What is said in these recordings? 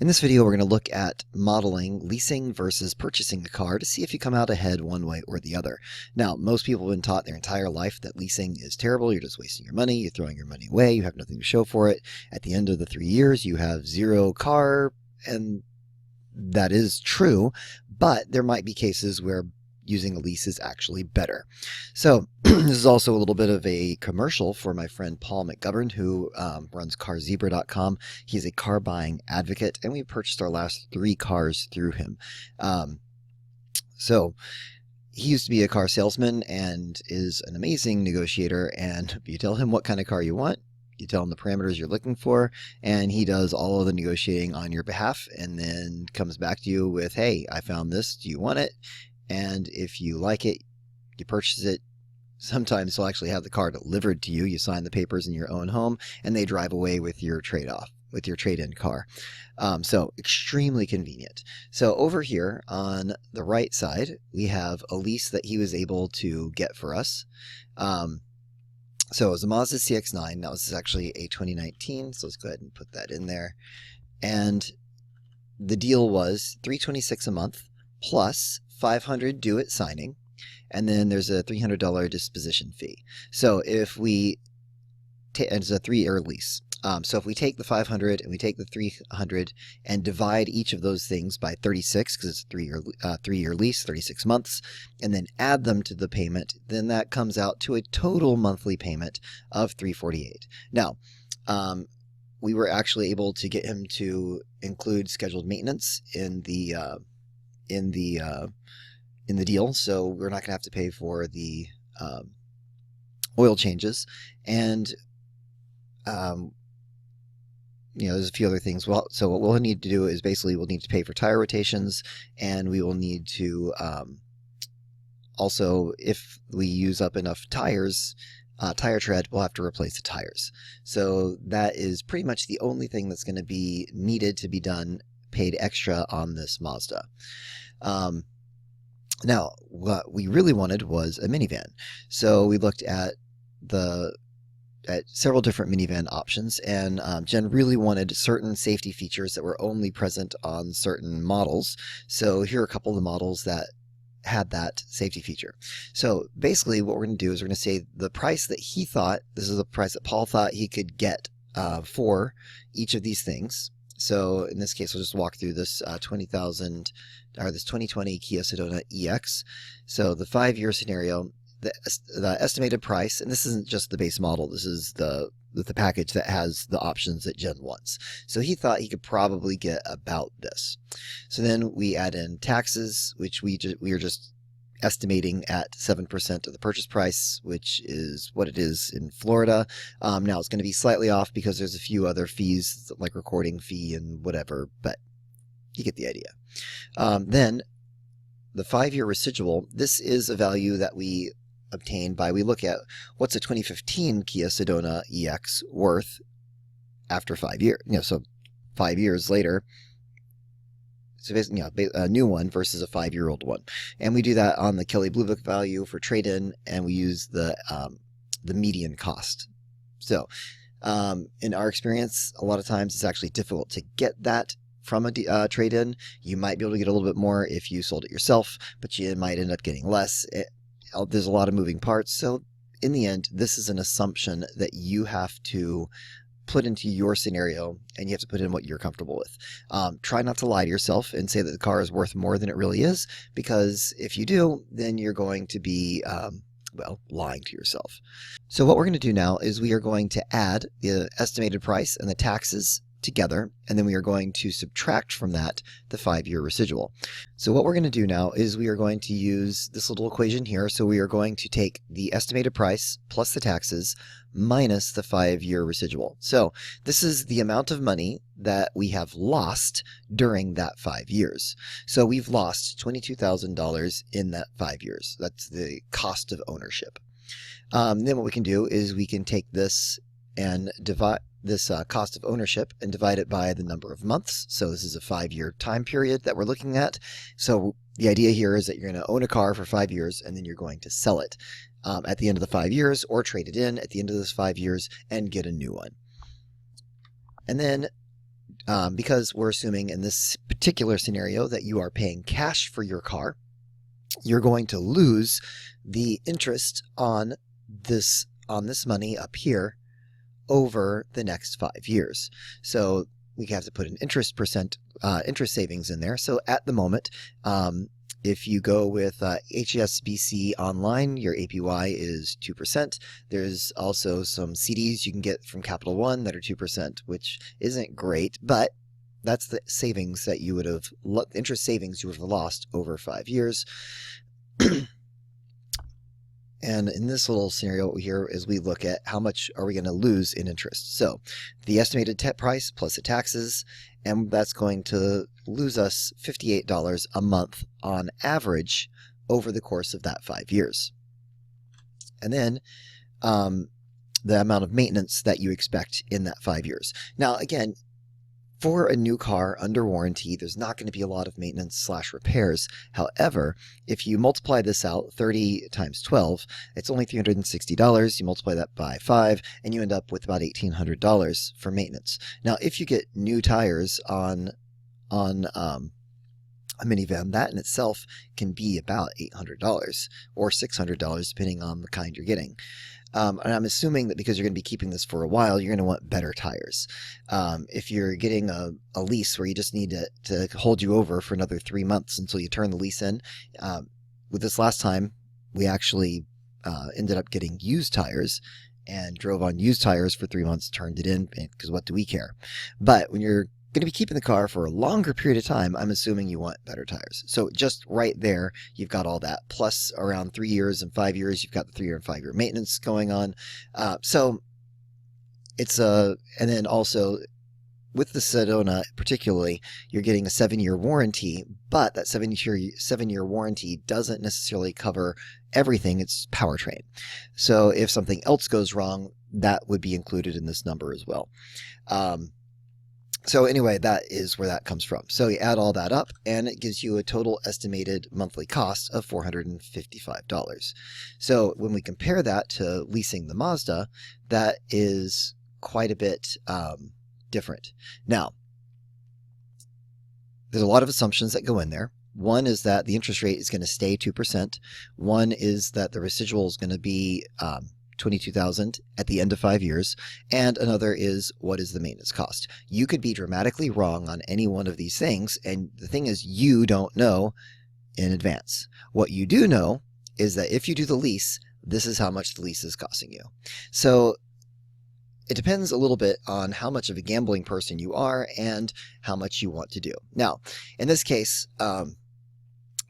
In this video, we're going to look at modeling leasing versus purchasing a car to see if you come out ahead one way or the other. Now, most people have been taught their entire life that leasing is terrible. You're just wasting your money. You're throwing your money away. You have nothing to show for it. At the end of the 3 years, you have zero car, and that is true, but there might be cases where using a lease is actually better. So this is also a little bit of a commercial for my friend Paul McGovern, who runs carzebra.com. He's a car buying advocate, and we purchased our last 3 cars through him. So he used to be a car salesman and is an amazing negotiator, and you tell him what kind of car you want, you tell him the parameters you're looking for, and he does all of the negotiating on your behalf, and then comes back to you with, hey, I found this, do you want it? And if you like it, you purchase it. Sometimes they'll actually have the car delivered to you. You sign the papers in your own home, and they drive away with your trade-off, with your trade-in car. So extremely convenient. So over here on the right side, we have a lease that he was able to get for us. So it was a Mazda CX-9. Now this is actually a 2019, so let's go ahead and put that in there. And the deal was $326 a month plus $500 due at signing, and then there's a $300 disposition fee. So if we it's a 3-year lease. So if we take the 500 and we take the 300 and divide each of those things by 36, because it's a 3-year lease, 36 months, and then add them to the payment, then that comes out to a total monthly payment of $348. Now, we were actually able to get him to include scheduled maintenance in the deal, so we're not going to have to pay for the oil changes, and there's a few other things. Well, so what we'll need to do is basically we'll need to pay for tire rotations, and we will need to also, if we use up enough tires, tire tread, we'll have to replace the tires. So that is pretty much the only thing that's going to be needed to be done, paid extra on this Mazda. Now, what we really wanted was a minivan. So we looked at several different minivan options, and Jen really wanted certain safety features that were only present on certain models. So here are a couple of the models that had that safety feature. So basically what we're going to do is we're going to say the price that he thought, this is the price that Paul thought he could get for each of these things. So in this case, we'll just walk through this 2020 Kia Sedona EX. So the 5-year scenario, the estimated price, and this isn't just the base model, this is the package that has the options that Jen wants. So he thought he could probably get about this. So then we add in taxes, which we are just estimating at 7% of the purchase price, which is what it is in Florida. Now it's going to be slightly off because there's a few other fees like recording fee and whatever, but you get the idea. Then the 5-year residual, this is a value that we obtain by, we look at what's a 2015 Kia Sedona EX worth after 5 years. So 5 years later, so basically, a new one versus a 5-year-old one, and we do that on the Kelley Blue Book value for trade-in, and we use the median cost. So, in our experience, a lot of times it's actually difficult to get that from a trade-in. You might be able to get a little bit more if you sold it yourself, but you might end up getting less. There's a lot of moving parts, so in the end, this is an assumption that you have to put into your scenario, and you have to put in what you're comfortable with. Try not to lie to yourself and say that the car is worth more than it really is, because if you do, then you're going to be, lying to yourself. So what we're going to do now is we are going to add the estimated price and the taxes together, and then we are going to subtract from that the 5-year residual. So what we're going to do now is we are going to use this little equation here. So we are going to take the estimated price plus the taxes minus the 5-year residual. So this is the amount of money that we have lost during that 5 years. So we've lost $22,000 in that 5 years. That's the cost of ownership. Then what we can do is we can take this and divide this cost of ownership and divide it by the number of months. So this is a 5-year time period that we're looking at. So the idea here is that you're going to own a car for 5 years, and then you're going to sell it at the end of the 5 years, or trade it in at the end of those 5 years and get a new one. And then because we're assuming in this particular scenario that you are paying cash for your car, you're going to lose the interest on this money up here over the next 5 years. So we have to put an interest savings in there. So at the moment, if you go with HSBC Online, your APY is 2%. There's also some CDs you can get from Capital One that are 2%, which isn't great, but that's the savings that you would have, interest savings you would have lost over 5 years. And in this little scenario here is we look at how much are we going to lose in interest. So the estimated price plus the taxes, and that's going to lose us $58 a month on average over the course of that 5 years. And then the amount of maintenance that you expect in that 5 years. Now, again, for a new car under warranty, there's not going to be a lot of maintenance / repairs. However, if you multiply this out, 30 times 12, it's only $360. You multiply that by 5, and you end up with about $1,800 for maintenance. Now, if you get new tires on a minivan, that in itself can be about $800 or $600, depending on the kind you're getting. And I'm assuming that because you're going to be keeping this for a while, you're going to want better tires. If you're getting a lease where you just need to hold you over for another 3 months until you turn the lease in, with this last time, we actually ended up getting used tires and drove on used tires for 3 months, turned it in, because what do we care? But when you're going to be keeping the car for a longer period of time, I'm assuming you want better tires. So just right there, you've got all that. Plus around 3 years and 5 years, you've got the 3-year and 5-year maintenance going on. So it's and then also with the Sedona particularly, you're getting a 7-year warranty, but that 7-year warranty doesn't necessarily cover everything. It's powertrain. So if something else goes wrong, that would be included in this number as well. So anyway, that is where that comes from. So you add all that up, and it gives you a total estimated monthly cost of $455. So when we compare that to leasing the Mazda, that is quite a bit different. Now, there's a lot of assumptions that go in there. One is that the interest rate is going to stay 2%. One is that the residual is going to be $22,000 at the end of 5 years, and another is what is the maintenance cost. You could be dramatically wrong on any one of these things, and the thing is, you don't know in advance. What you do know is that if you do the lease, this is how much the lease is costing you. So it depends a little bit on how much of a gambling person you are and how much you want to do. Now, in this case,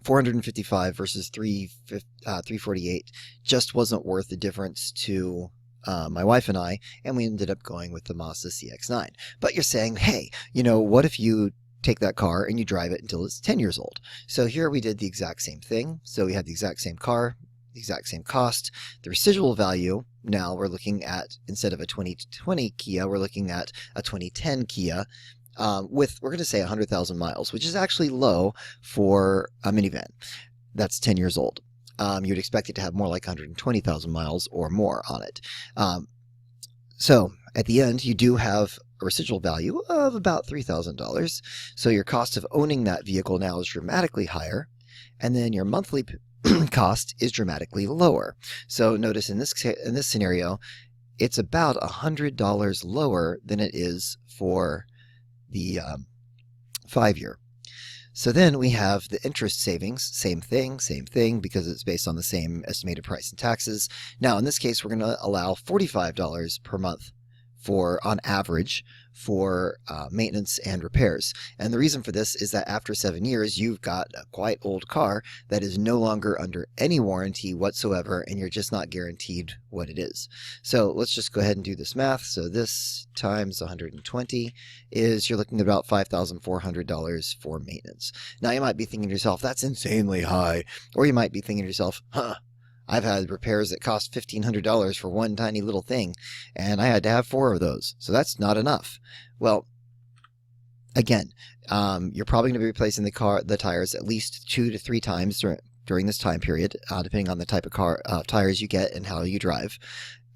$455 versus $348 just wasn't worth the difference to my wife and I, and we ended up going with the Mazda CX-9. But you're saying, hey, what if you take that car and you drive it until it's 10 years old? So here we did the exact same thing. So we had the exact same car, the exact same cost. The residual value, now we're looking at, instead of a 2020 Kia, we're looking at a 2010 Kia, with, we're going to say 100,000 miles, which is actually low for a minivan that's 10 years old. You'd expect it to have more like 120,000 miles or more on it. So at the end, you do have a residual value of about $3,000. So your cost of owning that vehicle now is dramatically higher, and then your monthly cost is dramatically lower. So notice in this scenario, it's about $100 lower than it is for the 5-year. So then we have the interest savings, same thing, because it's based on the same estimated price and taxes. Now, in this case, we're going to allow $45 per month on average for maintenance and repairs. And the reason for this is that after 7 years, you've got a quite old car that is no longer under any warranty whatsoever, and you're just not guaranteed what it is. So let's just go ahead and do this math. So this times 120 is, you're looking at about $5,400 for maintenance. Now you might be thinking to yourself, that's insanely high. Or you might be thinking to yourself, I've had repairs that cost $1,500 for one tiny little thing, and I had to have 4 of those. So that's not enough. Well, again, you're probably going to be replacing the tires at least 2 to 3 times during this time period, depending on the type of tires you get and how you drive.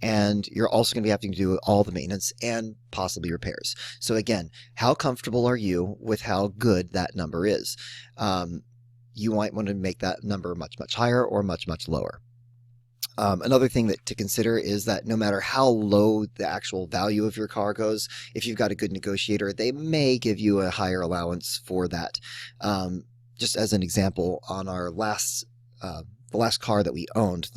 and you're also going to be having to do all the maintenance and possibly repairs. So again, how comfortable are you with how good that number is? You might want to make that number much, much higher or much, much lower. Another thing to consider is that no matter how low the actual value of your car goes, if you've got a good negotiator, they may give you a higher allowance for that. Just as an example, on our the last car that we owned,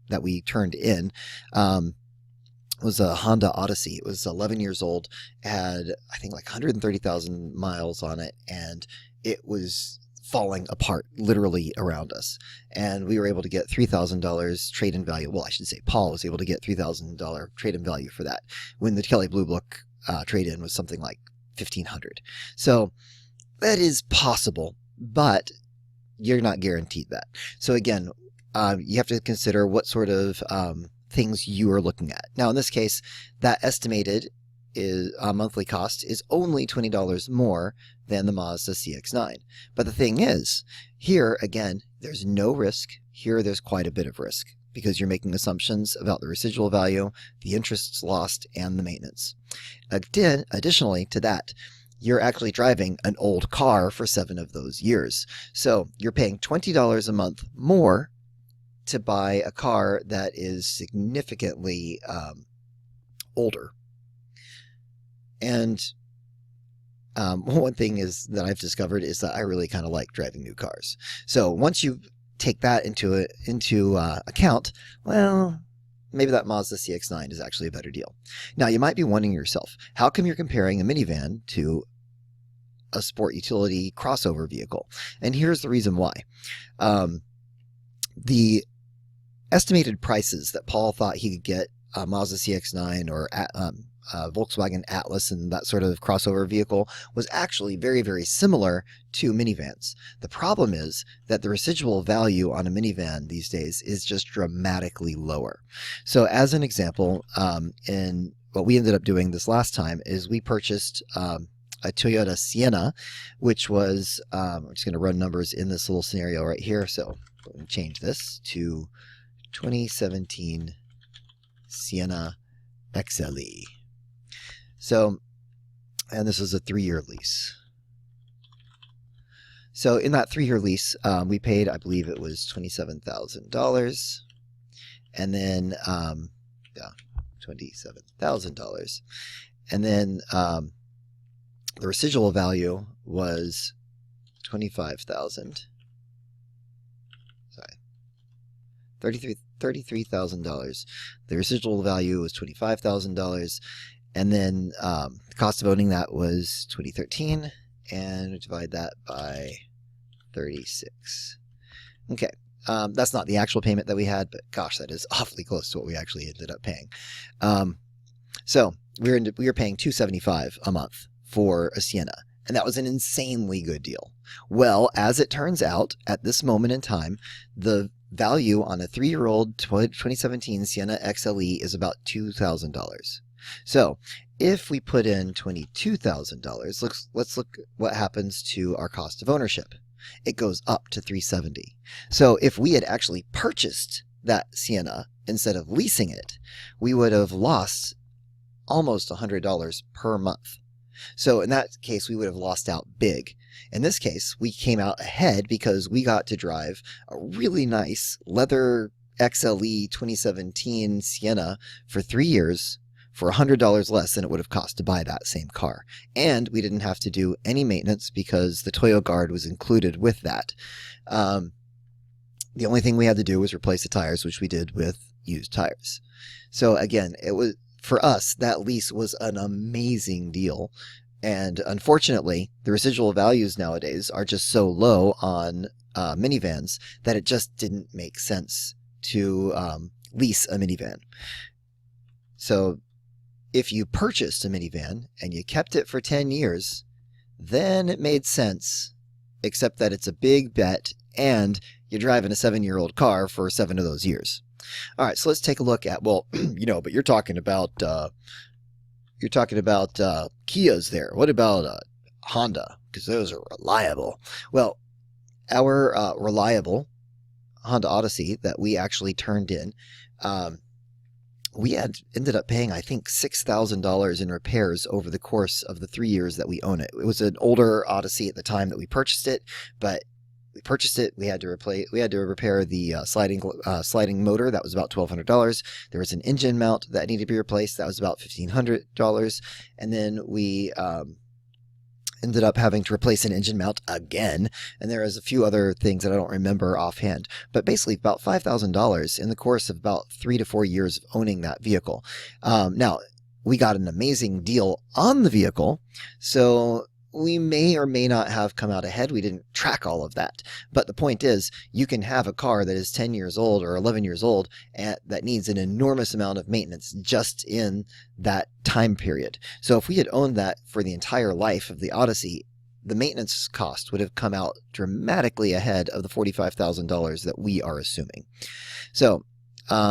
that we turned in, was a Honda Odyssey. It was 11 years old, had I think like 130,000 miles on it, and it was falling apart literally around us. And we were able to get $3,000 trade-in value. Well, I should say Paul was able to get $3,000 trade-in value for that, when the Kelley Blue Book trade-in was something like $1,500. So that is possible, but you're not guaranteed that. So again, you have to consider what sort of things you are looking at. Now, in this case, that estimated monthly cost is only $20 more than the Mazda CX-9. But the thing is, here, again, there's no risk. Here, there's quite a bit of risk, because you're making assumptions about the residual value, the interests lost, and the maintenance. Additionally to that, you're actually driving an old car for 7 of those years. So you're paying $20 a month more to buy a car that is significantly older. And one thing is that I've discovered is that I really kind of like driving new cars. So once you take that into account, well, maybe that Mazda CX-9 is actually a better deal. Now, you might be wondering yourself, how come you're comparing a minivan to a sport utility crossover vehicle? And here's the reason why. The estimated prices that Paul thought he could get a Mazda CX-9 or Volkswagen Atlas and that sort of crossover vehicle was actually very, very similar to minivans. The problem is that the residual value on a minivan these days is just dramatically lower. So as an example, in what we ended up doing this last time is we purchased a Toyota Sienna, which was, I'm just going to run numbers in this little scenario right here. So let me change this to 2017 Sienna XLE. So, and this is a 3-year lease. So in that 3-year lease, we paid, I believe it was $27,000. And then, yeah, $27,000. And then the residual value was $25,000. Sorry, $33,000. The residual value was $25,000. And then the cost of owning that was 2013, and we divide that by 36. Okay, that's not the actual payment that we had, but gosh, that is awfully close to what we actually ended up paying. So we were paying $275 a month for a Sienna, and that was an insanely good deal. Well, as it turns out, at this moment in time, the value on a 3-year-old 2017 Sienna XLE is about $2,000. So if we put in $22,000, let's look what happens to our cost of ownership. It goes up to $370. So if we had actually purchased that Sienna instead of leasing it, we would have lost almost $100 per month. So in that case, we would have lost out big. In this case, we came out ahead because we got to drive a really nice leather XLE 2017 Sienna for 3 years for $100 less than it would have cost to buy that same car. And we didn't have to do any maintenance because the Toyo Guard was included with that. The only thing we had to do was replace the tires, which we did with used tires. So again, it was, for us, that lease was an amazing deal. And unfortunately, the residual values nowadays are just so low on minivans that it just didn't make sense to lease a minivan. So if you purchased a minivan and you kept it for 10 years, then it made sense, except that it's a big bet and you're driving a 7-year-old car for 7 of those years. All right, so let's take a look at, well, but you're talking about Kias there. What about Honda? Because those are reliable. Well, our reliable Honda Odyssey that we actually turned in we had ended up paying, I think, $6,000 in repairs over the course of the 3 years that we own it. It was an older Odyssey at the time that we purchased it, but we purchased it. We had to repair the sliding motor. That was about $1,200. There was an engine mount that needed to be replaced. That was about $1,500. And then we ended up having to replace an engine mount again, and there was a few other things that I don't remember offhand, but basically about $5,000 in the course of about 3 to 4 years of owning that vehicle. Now, we got an amazing deal on the vehicle, so we may or may not have come out ahead. We didn't track all of that. But the point is, you can have a car that is 10 years old or 11 years old and that needs an enormous amount of maintenance just in that time period. So if we had owned that for the entire life of the Odyssey, the maintenance cost would have come out dramatically ahead of the $45,000 that we are assuming. So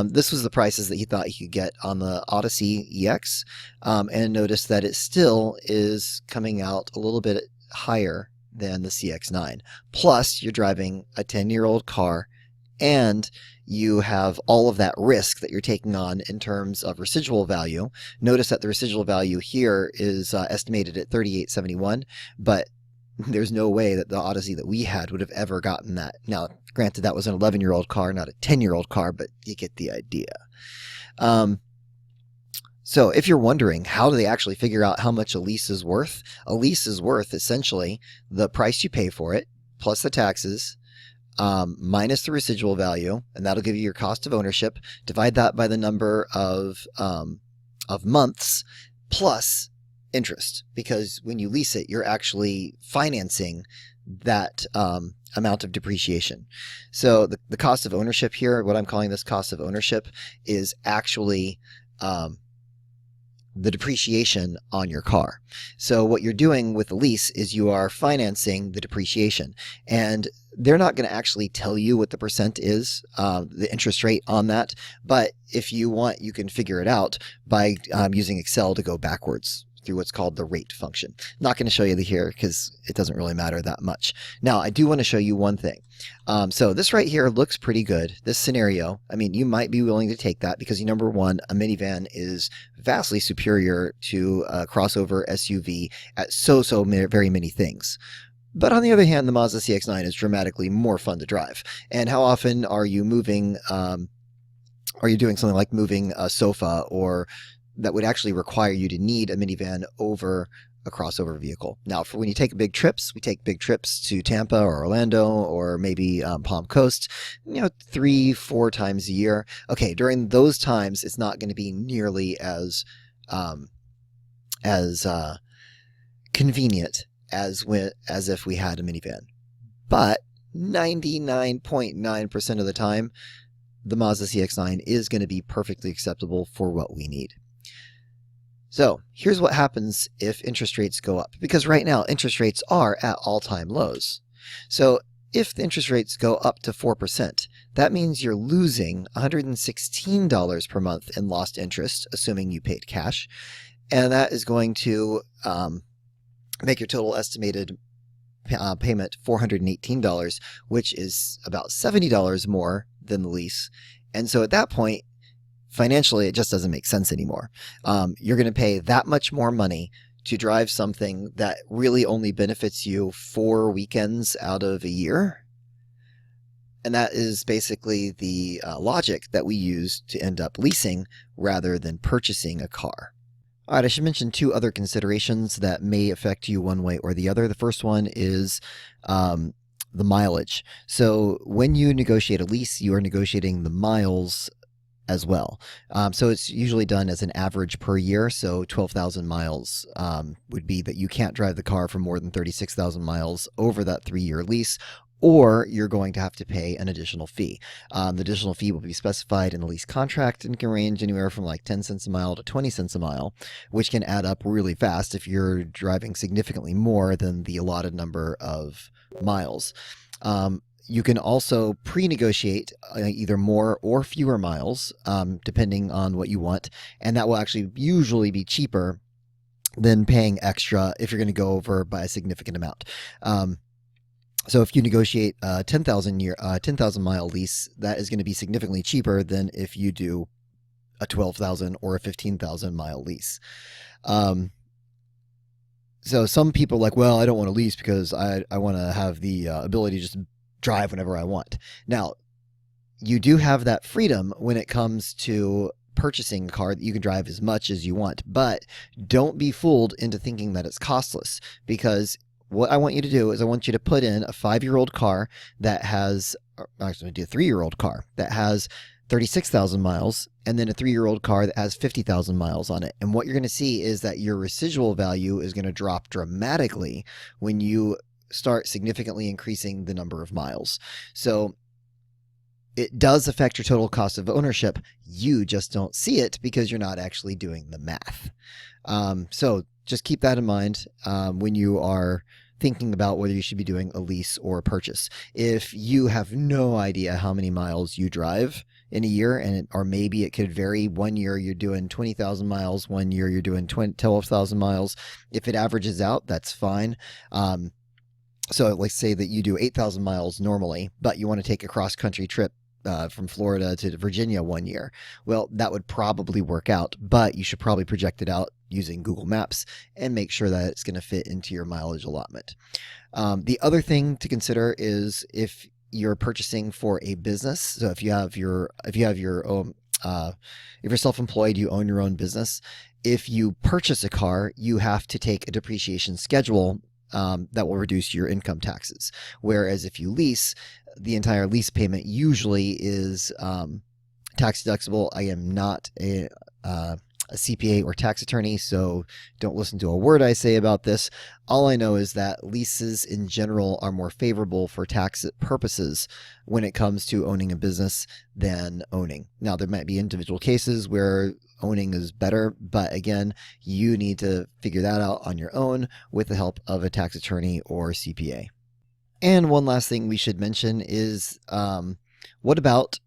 this was the prices that he thought he could get on the Odyssey EX, and notice that it still is coming out a little bit higher than the CX-9. Plus, you're driving a 10-year-old car, and you have all of that risk that you're taking on in terms of residual value. Notice that the residual value here is estimated at $3,871, but there's no way that the Odyssey that we had would have ever gotten that. Now, granted, that was an 11-year-old car, not a 10-year-old car, but you get the idea. So if you're wondering, how do they actually figure out how much a lease is worth? A lease is worth essentially the price you pay for it, plus the taxes, minus the residual value, and that'll give you your cost of ownership. Divide that by the number of months, plus interest, because when you lease it, you're actually financing that amount of depreciation. So the cost of ownership here, what I'm calling this cost of ownership, is actually the depreciation on your car. So what you're doing with the lease is you are financing the depreciation, and they're not going to actually tell you what the percent is, the interest rate on that. But if you want, you can figure it out by using Excel to go backwards through what's called the rate function. I'm not going to show you here because it doesn't really matter that much. Now, I do want to show you one thing. So this right here looks pretty good. This scenario, I mean, you might be willing to take that because, number one, a minivan is vastly superior to a crossover SUV at very many things. But on the other hand, the Mazda CX-9 is dramatically more fun to drive. And how often are you moving, are you doing something like moving a sofa, or that would actually require you to need a minivan over a crossover vehicle? Now, for when you take big trips, we take big trips to Tampa or Orlando or maybe Palm Coast, 3-4 times a year. Okay, during those times, it's not going to be nearly as convenient as if we had a minivan. But 99.9% of the time, the Mazda CX-9 is going to be perfectly acceptable for what we need. So here's what happens if interest rates go up, because right now interest rates are at all-time lows. So if the interest rates go up to 4%, that means you're losing $116 per month in lost interest, assuming you paid cash, and that is going to make your total estimated payment $418, which is about $70 more than the lease. And so at that point, financially, it just doesn't make sense anymore. You're going to pay that much more money to drive something that really only benefits you 4 weekends out of a year. And that is basically the logic that we use to end up leasing rather than purchasing a car. All right, I should mention 2 other considerations that may affect you one way or the other. The first one is the mileage. So when you negotiate a lease, you are negotiating the miles as well. So it's usually done as an average per year. So 12,000 miles would be that you can't drive the car for more than 36,000 miles over that 3-year lease, or you're going to have to pay an additional fee. The additional fee will be specified in the lease contract and can range anywhere from like 10 cents a mile to 20 cents a mile, which can add up really fast if you're driving significantly more than the allotted number of miles. You can also pre-negotiate either more or fewer miles, depending on what you want, and that will actually usually be cheaper than paying extra if you're going to go over by a significant amount. So if you negotiate a 10,000 mile lease, that is going to be significantly cheaper than if you do a 12,000 or a 15,000 mile lease. Um, so some people are like, well, I don't want to lease because I want to have the ability to just drive whenever I want. Now, you do have that freedom when it comes to purchasing a car that you can drive as much as you want, but don't be fooled into thinking that it's costless, because what I want you to do is I want you to put in a 5-year-old car that has, actually, do a 3-year-old car that has 36,000 miles, and then a 3-year-old car that has 50,000 miles on it. And what you're going to see is that your residual value is going to drop dramatically when you start significantly increasing the number of miles. So it does affect your total cost of ownership. You just don't see it because you're not actually doing the math. So just keep that in mind when you are thinking about whether you should be doing a lease or a purchase. If you have no idea how many miles you drive in a year, or maybe it could vary. One year you're doing 20,000 miles, one year you're doing 12,000 miles. If it averages out, that's fine. So let's say that you do 8,000 miles normally, but you want to take a cross-country trip from Florida to Virginia one year. Well, that would probably work out, but you should probably project it out using Google Maps and make sure that it's going to fit into your mileage allotment. The other thing to consider is if you're purchasing for a business. So if you're self-employed, you own your own business. If you purchase a car, you have to take a depreciation schedule that will reduce your income taxes. Whereas if you lease, the entire lease payment usually is tax deductible. I am not a CPA or tax attorney, so don't listen to a word I say about this. All I know is that leases in general are more favorable for tax purposes when it comes to owning a business than owning. Now, there might be individual cases where owning is better, but again, you need to figure that out on your own with the help of a tax attorney or CPA. And one last thing we should mention is what about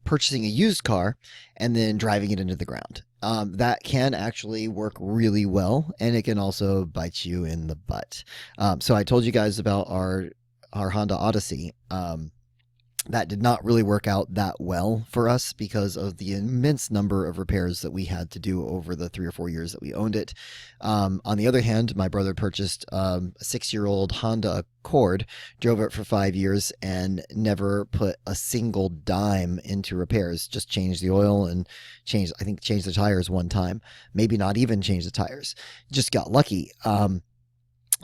purchasing a used car and then driving it into the ground? That can actually work really well, and it can also bite you in the butt. So I told you guys about our Honda Odyssey. That did not really work out that well for us because of the immense number of repairs that we had to do over the 3 or 4 years that we owned it. On the other hand, my brother purchased a 6-year-old Honda Accord, drove it for 5 years, and never put a single dime into repairs. Just changed the oil and changed the tires one time. Maybe not even changed the tires. Just got lucky.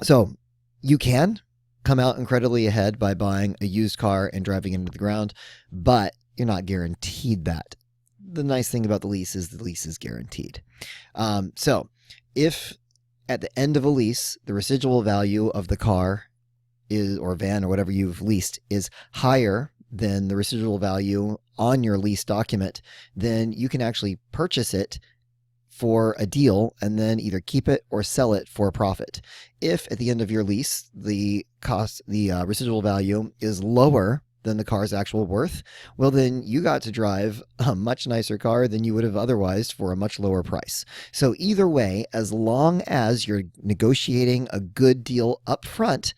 So you can come out incredibly ahead by buying a used car and driving it into the ground, but you're not guaranteed that. The nice thing about the lease is guaranteed. So if at the end of a lease, the residual value of the car is, or van or whatever you've leased, is higher than the residual value on your lease document, then you can actually purchase it for a deal and then either keep it or sell it for a profit. If at the end of your lease, the residual value is lower than the car's actual worth, well, then you got to drive a much nicer car than you would have otherwise for a much lower price. So either way, as long as you're negotiating a good deal up front,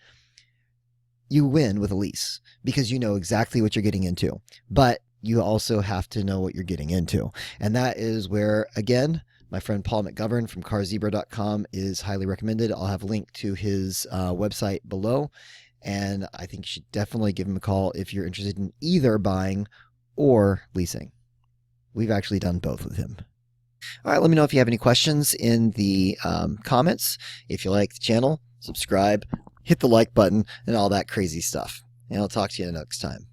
you win with a lease because you know exactly what you're getting into. But you also have to know what you're getting into. And that is where, again, my friend Paul McGovern from carzebra.com is highly recommended. I'll have a link to his website below, and I think you should definitely give him a call if you're interested in either buying or leasing. We've actually done both with him. All right, let me know if you have any questions in the comments. If you like the channel, subscribe, hit the like button, and all that crazy stuff. And I'll talk to you next time.